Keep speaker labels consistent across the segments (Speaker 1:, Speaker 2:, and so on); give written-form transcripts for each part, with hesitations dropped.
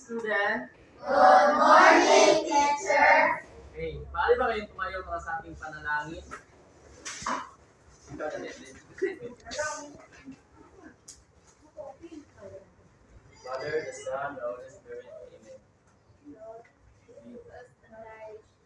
Speaker 1: student?
Speaker 2: Good morning, teacher.
Speaker 1: Okay, maaari ba kayong tumayo para sa ating panalangin? Ikaw na din. Father, the Son, the Holy Spirit, Amen.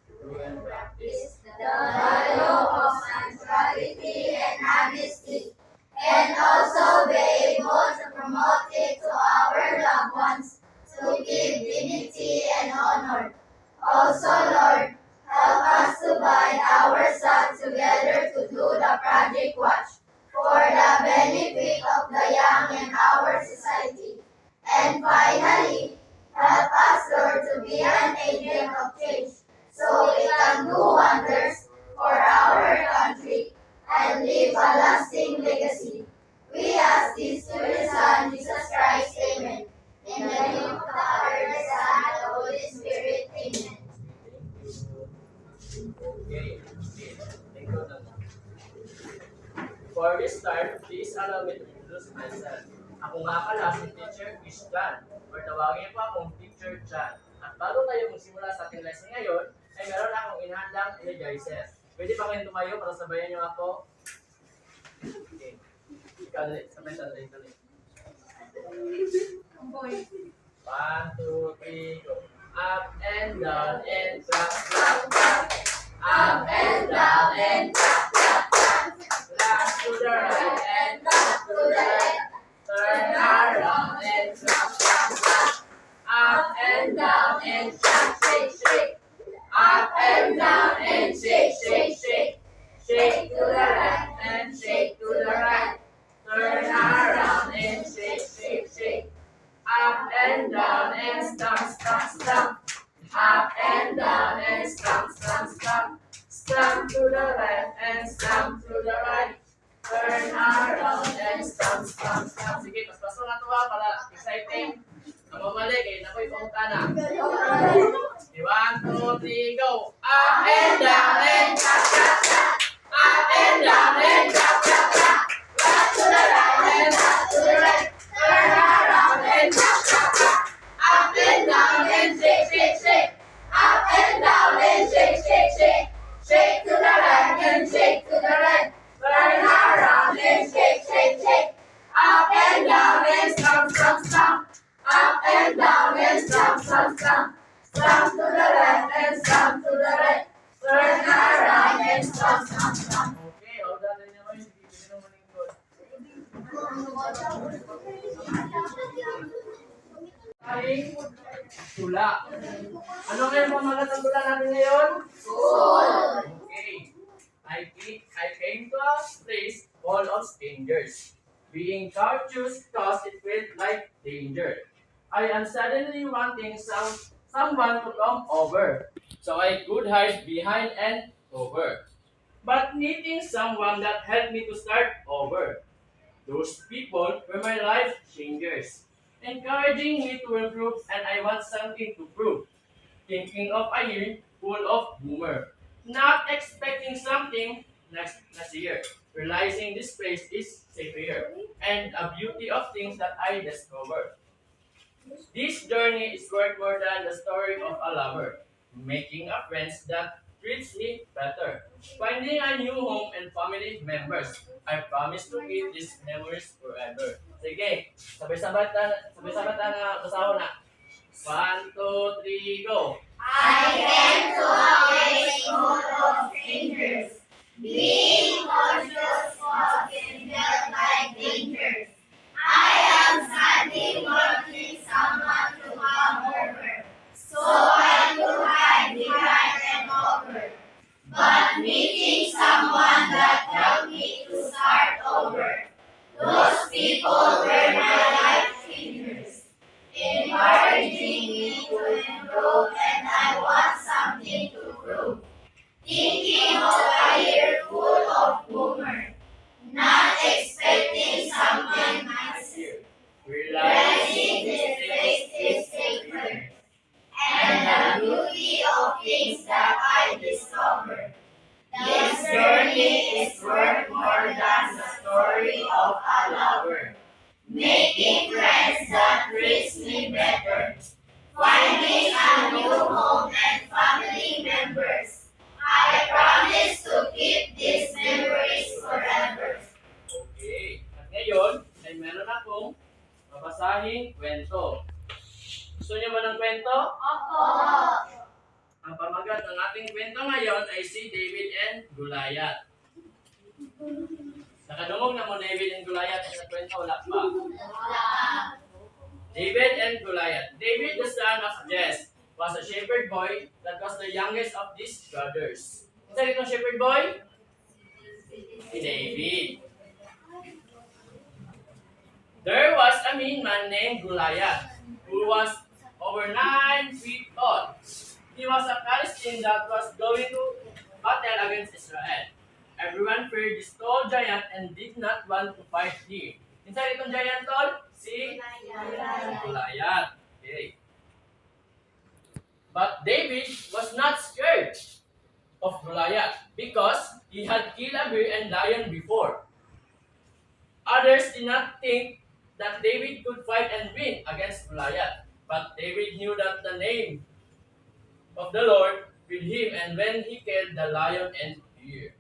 Speaker 1: True and practice.
Speaker 2: The value of punctuality and honesty, and also be able to promote it to our loved ones, to give dignity and honor. Also, Lord, help us to bind ourselves together to do the Project Watch for the benefit of the young in our society. And finally, help us, Lord, to be an agent of change so we can do wonders for our country and leave a lasting legacy. We ask this through your Son, Jesus Christ. Amen. In the name of the Father, the Son, and the Holy Spirit. Amen.
Speaker 1: Okay. Thank you. Before we start, please allow me to introduce myself. Ako nga pala si Teacher Christian, or tawagin po akong Teacher Chan. At bago tayo magsimula sa ating lesson ngayon, ay meron akong inahandang energizer. Pwede pa kayong tumayo para sabayan niyo ako? Okay. Ikaw dali, sabay sa dali. 1, 2, 3, go. Up and down and clap, clap, clap. Up and down and clap, clap, clap. Clap to the right and clap to the left. Turn around and clap, clap, clap. Up and down and shake, shake, shake. Up and down and shake, shake, shake. Shake to the left and shake to the right. Turn around and shake, shake, shake. Up and down and stomp, stomp, stomp. Up and down and stomp, stomp, stomp. Stomp to the left and stomp to the right. Turn around and stomp, stomp, stomp. Sige, paspaso na ito para exciting. Ang mamali, kayo na ko'y pangutana. 1, 2, 3, go. Up and down and clap, clap, clap. Up and down and clap, clap, clap. Clap to the right and clap to the right. Turn around and clap, clap, clap. Up and down and shake, shake, shake. Up and down and shake, shake, shake. Shake to the right and shake to the right. Turn around and shake, shake, shake. Up and down and stomp, stomp, stomp. Up and down and stomp, stomp, stomp. Stomp to the left and stomp to the right. Turn around and stomp, stomp, stomp. Okay, all done na naman. Hindi ko na malingkod. Aling tula. Ano ngayon mga magandang tula natin ngayon? Okay. I came to a place full of strangers. Being cautious cause it felt like danger. I am suddenly wanting someone to come over, so I could hide behind and cover. But needing someone that helped me to start over. Those people were my life changers, encouraging me to improve, and I want something to prove. Thinking of a year full of boomer, not expecting something next year. Realizing this place is safer, and a beauty of things that I discovered. This journey is worth more than the story of a lover. Making a friends that treats me better. Finding a new home and family members. I promise to keep these memories forever. Sige, sabay-sabay na basaho na. 1, 2, 3, go.
Speaker 2: I came to a place full of strangers. Being cautious was felt like danger. I am standing wanting someone to come over, so I could hide behind and cover. But meeting someone that helped me to start over. Those people were my life changers, encouraging me to improve, and I want something to prove. Thinking of a year full of boomer, not expecting something nice. Realizing this place is safer, and the beauty of things that I discovered. This journey is worth more than the story of a lover. Making friends that treats me better.
Speaker 1: Gusto niyo ba ng kwento?
Speaker 2: Opo.
Speaker 1: Ang pamagat ng ating kwento ngayon ay si David and Goliath. Nakadungog na mo David and Goliath sa kwento, wala pa. David and Goliath. David, the son of Jesse, was a shepherd boy that was the youngest of these brothers. Isa itong shepherd boy? Si David. There was a mean man named Goliath who was over 9 feet tall. He was a Philistine that was going to battle against Israel. Everyone feared this tall giant and did not want to fight him. Inside itong giant tall? Si Goliath. Okay. But David was not scared of Goliath because he had killed a bear and lion before. Others did not think that David could fight and win against Goliath. But David knew that the name of the Lord with him, and when he killed the lion and bear.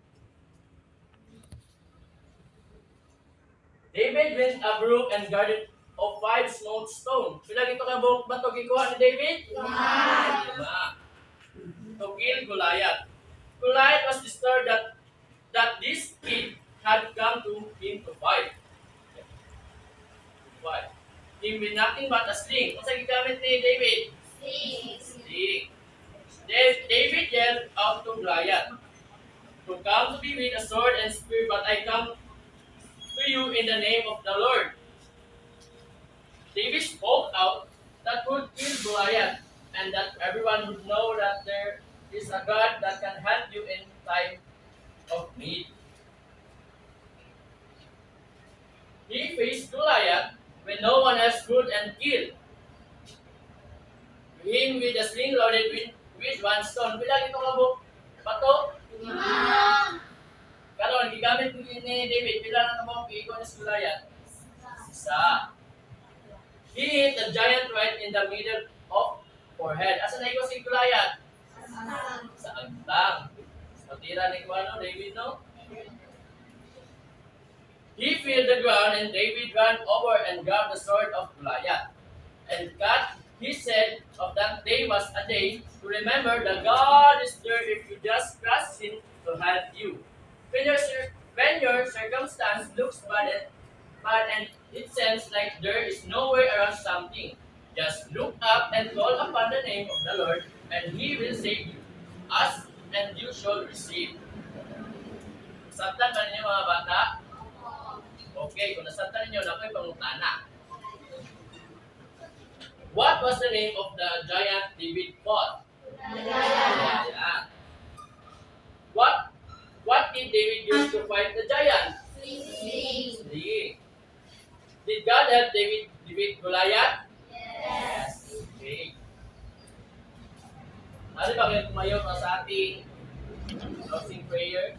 Speaker 1: David went a brook and guarded of 5 small stones. Pila ito ka bato gikuha ni David? 5. To kill Goliath. Goliath was disturbed that this kid had come to him to fight. Him with nothing but a sling. Ano sa gigamit ni David? Sling. David yelled out to Goliath, "To come to me with a sword and spear, but I come to you in the name of the Lord." David spoke out that would kill Goliath, and that everyone would know that there is a God that can help you in time of need. He faced Goliath when no one else could and killed him with a sling loaded with 1 stone. Bilang ito ka bato? 5. Karon gigamit ni David, bilang ang mo giikon ni Goliath? 1. He hit the giant right in the middle of forehead. Asa na iko si Goliath? Sa agtang. Sa tira ni David, no? He filled the ground, and David ran over and grabbed the sword of Goliath, and cut his head. Of that day was a day to remember that God is there if you just trust Him to help you. When your circumstance looks bad and it seems like there is no way around something, just look up and call upon the name of the Lord, and He will save you. Ask, and you shall receive. Sabtan ba ninyo mga bata? Okay, kung nasabtan ninyo, na ako'y pangutana. What was the name of the giant David fought? Goliath. What did David use to fight the giant? Sling. Did God help David defeat Goliath?
Speaker 2: Yes.
Speaker 1: Okay. Ano ba kayo tumayo pa sa ating closing prayer?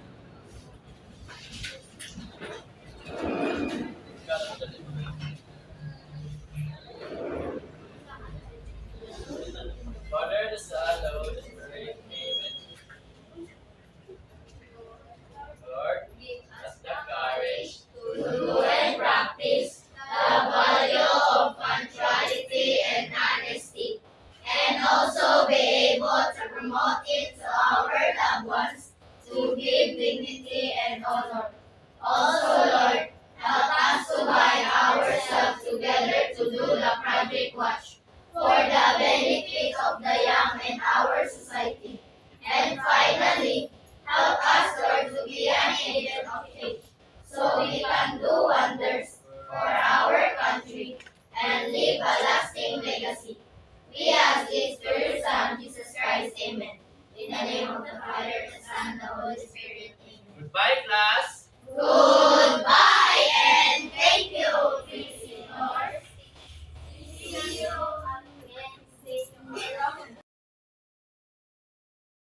Speaker 1: Father, the Son, the Holy Spirit, Amen. Lord, give us the courage
Speaker 2: To do and practice the value of punctuality and honesty, and also be able to promote it to our loved ones, to give dignity and honor. Also, Lord, help us to bind ourselves together to do the Project Watch for the benefit of the young in our society. And finally, help us, Lord, to be an agent of change so we can do wonders for our country and leave a lasting legacy. We ask this through your Son, Jesus Christ. Amen. In the name of the Father, the Son, and the Holy Spirit. Amen.
Speaker 1: Goodbye, class.
Speaker 2: Good